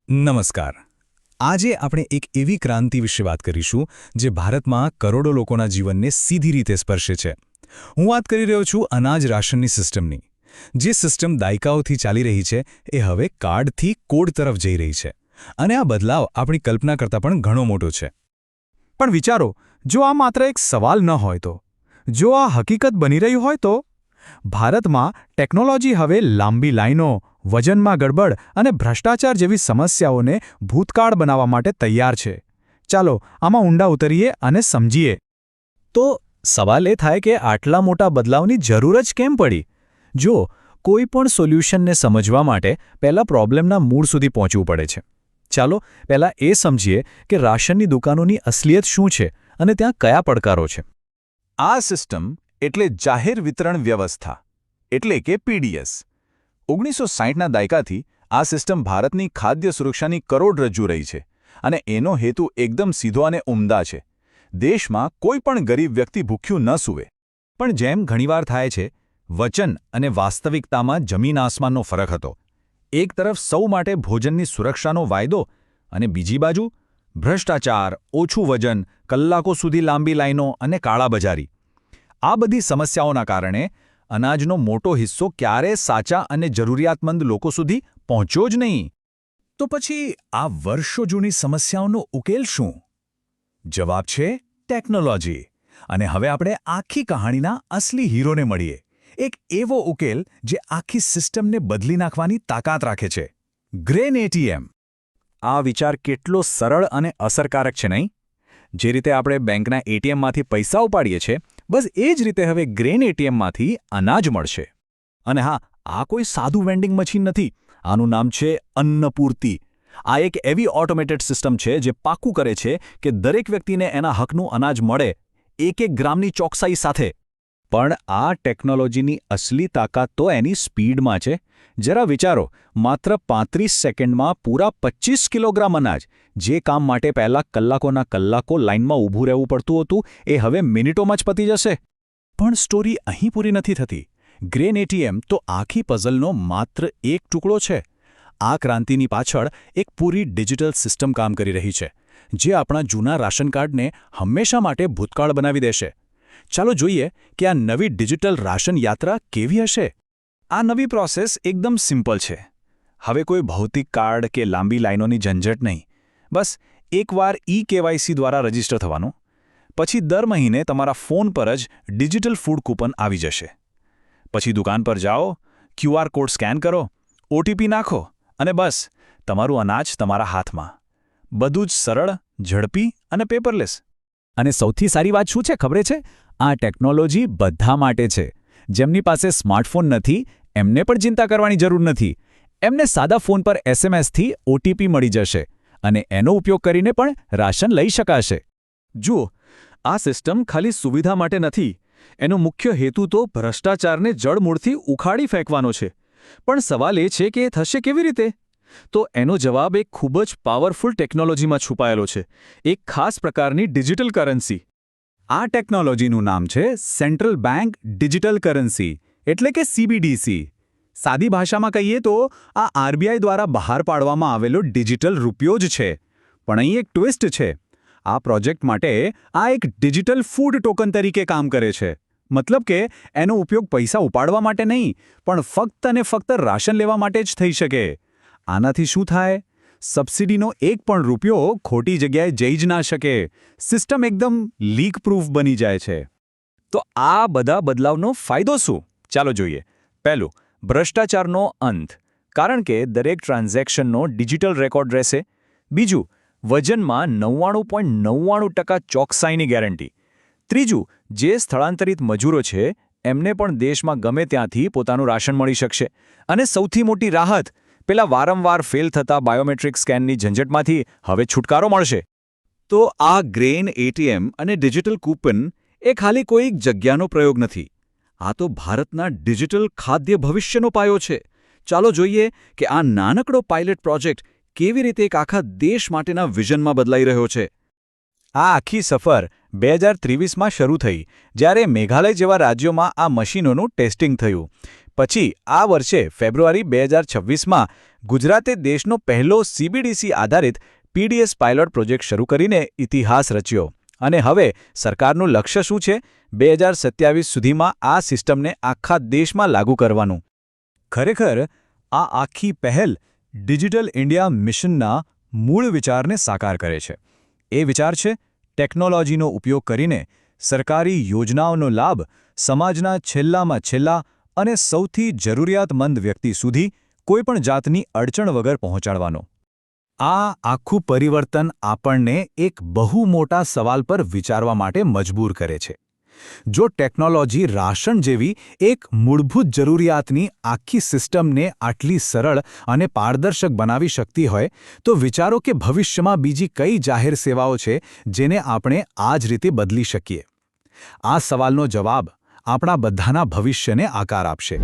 નમસ્કાર. આજે આપણે એક એવી ક્રાંતિ વિશે વાત કરીશું જે ભારતમાં કરોડો લોકોના જીવનને સીધી રીતે સ્પર્શે છે. હું વાત કરી રહ્યો છું અનાજ રાશનની સિસ્ટમની. જે સિસ્ટમ દાયકાઓથી ચાલી રહી છે એ હવે કાર્ડથી કોડ તરફ જઈ રહી છે. અને આ બદલાવ આપણી કલ્પના કરતાં પણ ઘણો મોટો છે. પણ વિચારો, જો આ માત્ર એક સવાલ ન હોય તો, જો આ હકીકત બની રહી હોય તો, ભારતમાં ટેકનોલોજી હવે લાંબી લાઈનો, વજનમાં ગડબડ અને ભ્રષ્ટાચાર જેવી સમસ્યાઓને ભૂતકાળ બનાવવા માટે તૈયાર છે. ચાલો આમાં ઊંડા ઉતરીએ અને સમજીએ. તો સવાલ એ થાય કે આટલા મોટા બદલાવની જરૂર જ કેમ પડી? જો કોઈ પણ સોલ્યુશનને સમજવા માટે પહેલા પ્રોબ્લેમના મૂળ સુધી પહોંચવું પડે છે. ચાલો પહેલા એ સમજીએ કે રાશનની દુકાનોની અસલિયત શું છે અને ત્યાં કયા પડકારો છે. આ સિસ્ટમ એટલે જાહેર વિતરણ વ્યવસ્થા, એટલે કે પીડીએસ. 1960ના દાયકાથી આ સિસ્ટમ ભારતની ખાદ્ય સુરક્ષાની કરોડરજ્જુ રહી છે અને એનો હેતુ એકદમ સીધો અને ઉમદા છે. દેશમાં કોઈ પણ ગરીબ વ્યક્તિ ભૂખ્યું ન સૂવે. પણ જેમ ઘણીવાર થાય છે, વચન અને વાસ્તવિકતામાં જમીન આસમાનનો ફરક હતો. એક તરફ સૌ માટે ભોજનની સુરક્ષાનો વાયદો અને બીજી બાજુ ભ્રષ્ટાચાર, ઓછું વજન, કલાકો સુધી લાંબી લાઈનો અને કાળાબજારી. આ બધી સમસ્યાઓના કારણે અનાજનો મોટો હિસ્સો ક્યારેય સાચા અને જરૂરિયાતમંદ લોકો સુધી પહોંચ્યો જ નહીં. તો પછી આ વર્ષો જૂની સમસ્યાઓનો ઉકેલ શું? જવાબ છે ટેકનોલોજી. અને હવે આપણે આખી કહાણીના અસલી હીરોને મળીએ. એક એવો ઉકેલ જે આખી સિસ્ટમને બદલી નાખવાની તાકાત રાખે છે. Grain ATM. આ વિચાર કેટલો સરળ અને અસરકારક છે, નહીં? જે રીતે આપણે બેંકના એટીએમમાંથી પૈસા ઉપાડીએ છીએ, બસ એ જ રીતે હવે ગ્રેન એટીએમમાંથી અનાજ મળશે. અને હા, આ કોઈ સાદું વેન્ડિંગ મશીન નથી. આનું નામ છે અન્નપૂર્તિ. આ એક એવી ઓટોમેટેડ સિસ્ટમ છે જે પાક્કું કરે છે કે દરેક વ્યક્તિને એના હકનું અનાજ મળે, એક ગ્રામની ચોકસાઈ સાથે. પણ આ ટેકનોલોજીની અસલી તાકાત તો એની સ્પીડમાં છે. જરા વિચારો, માત્ર 35 સેકન્ડમાં પૂરા 25 કિલોગ્રામ અનાજ, જે કામ માટે પહેલાં કલાકોના કલાકો લાઇનમાં ઊભું રહેવું પડતું હતું, એ હવે મિનિટોમાં જ પતી જશે. પણ સ્ટોરી અહીં પૂરી નથી થતી. ગ્રેન એટીએમ તો આખી પઝલનો માત્ર એક ટુકડો છે. આ ક્રાંતિની પાછળ એક પૂરી ડિજિટલ સિસ્ટમ કામ કરી રહી છે, જે આપણા જૂના રાશન કાર્ડને હંમેશા માટે ભૂતકાળ બનાવી દેશે. ચાલો જોઈએ કે આ નવી ડિજિટલ રાશન યાત્રા કેવી હશે. આ નવી પ્રોસેસ એકદમ સિમ્પલ છે. હવે કોઈ ભૌતિક કાર્ડ કે લાંબી લાઈનોની ઝંઝટ નહીં. બસ એકવાર કેવાયસી દ્વારા રજીસ્ટર થવાનું. પછી દર મહિને તમારા ફોન પર જ ડિજિટલ ફૂડ કૂપન આવી જશે. પછી દુકાન પર જાઓ, ક્યુઆર કોડ સ્કેન કરો, ઓટીપી નાખો અને બસ તમારું અનાજ તમારા હાથમાં. બધું જ સરળ, ઝડપી અને પેપરલેસ. અને સૌથી સારી વાત શું છે ખબર છે? આ ટેકનોલોજી બધા માટે છે. જેમની પાસે સ્માર્ટફોન નથી, એમને પણ ચિંતા કરવાની જરૂર નથી. એમને સાદા ફોન પર એસએમએસથી ઓટીપી મળી જશે અને એનો ઉપયોગ કરીને પણ રાશન લઈ શકાશે. જુઓ, આ સિસ્ટમ ખાલી સુવિધા માટે નથી. એનો મુખ્ય હેતુ તો ભ્રષ્ટાચારને જડમૂળથી ઉખાડી ફેંકવાનો છે. પણ સવાલ એ છે કે એ થશે કેવી રીતે? તો એનો જવાબ એક ખૂબ જ પાવરફુલ ટેકનોલોજીમાં છુપાયેલો છે. એક ખાસ પ્રકારની ડિજિટલ કરન્સી. આ ટેકનોલોજીનું નામ છે સેન્ટ્રલ બેંક ડિજિટલ કરન્સી, એટલે કે CBDC. સાદી ભાષામાં કહીએ તો આ આરબીઆઈ દ્વારા બહાર પાડવામાં આવેલો ડિજિટલ રૂપિયો જ છે. પણ અહીં એક ટ્વિસ્ટ છે. આ પ્રોજેક્ટ માટે આ એક ડિજિટલ ફૂડ ટોકન તરીકે કામ કરે છે. મતલબ કે એનો ઉપયોગ પૈસા ઉપાડવા માટે નહીં, પણ ફક્ત અને ફક્ત રાશન લેવા માટે જ થઈ શકે. આનાથી શું થાય? સબસિડીનો એક પણ રૂપિયો ખોટી જગ્યાએ જઈ જ ના શકે. સિસ્ટમ એકદમ લીક પ્રૂફ બની જાય છે. તો આ બધા બદલાવનો ફાયદો શું? ચાલો જોઈએ. પહેલું, ભ્રષ્ટાચારનો અંત, કારણ કે દરેક ટ્રાન્ઝેક્શનનો ડિજિટલ રેકોર્ડ રહેશે. બીજું, વજનમાં 99.99% ચોકસાઈની ગેરંટી. ત્રીજું, જે સ્થળાંતરિત મજૂરો છે એમને પણ દેશમાં ગમે ત્યાંથી પોતાનું રાશન મળી શકશે. અને સૌથી મોટી રાહત, પેલા વારંવાર ફેલ થતા બાયોમેટ્રિક સ્કેનની ઝંઝટમાંથી હવે છુટકારો મળશે. તો આ ગ્રેન એટીએમ અને ડિજિટલ કૂપન એ ખાલી કોઈ જગ્યાનો પ્રયોગ નથી. આ તો ભારતના ડિજિટલ ખાદ્ય ભવિષ્યનો પાયો છે. ચાલો જોઈએ કે આ નાનકડો પાયલટ પ્રોજેક્ટ કેવી રીતે એક આખા દેશ માટેના વિઝનમાં બદલાઈ રહ્યો છે. આ આખી સફર 2023માં શરૂ થઈ, જ્યારે મેઘાલય જેવા રાજ્યોમાં આ મશીનોનું ટેસ્ટિંગ થયું. પછી આ વર્ષે ફેબ્રુઆરી 2026માં ગુજરાતે દેશનો પહેલો CBDC આધારિત PDS પાયલોટ પ્રોજેક્ટ શરૂ કરીને ઇતિહાસ રચ્યો. અને હવે સરકારનું લક્ષ્ય શું છે? 2027 સુધીમાં આ સિસ્ટમને આખા દેશમાં લાગુ કરવાનું. ખરેખર આ આખી પહેલ ડિજિટલ ઇન્ડિયા મિશનના મૂળ વિચારને સાકાર કરે છે. એ વિચાર છે ટેકનોલોજીનો ઉપયોગ કરીને સરકારી યોજનાઓનો લાભ સમાજના છેલ્લામાં છેલ્લા અને સૌથી જરૂરિયાતમંદ વ્યક્તિ સુધી કોઈપણ જાતની અડચણ વગર પહોંચાડવાનો. આ આખું પરિવર્તન આપણને એક બહુ મોટા સવાલ પર વિચારવા માટે મજબૂર કરે છે. જો ટેકનોલોજી રાશન જેવી એક મૂળભૂત જરૂરિયાતની આખી સિસ્ટમને આટલી સરળ અને પારદર્શક બનાવી શકતી હોય તો વિચારો કે ભવિષ્યમાં બીજી કઈ જાહેર સેવાઓ છે જેને આપણે આ જ રીતે બદલી શકીએ. આ સવાલનો જવાબ આપણા બધાના ભવિષ્યને આકાર આપશે.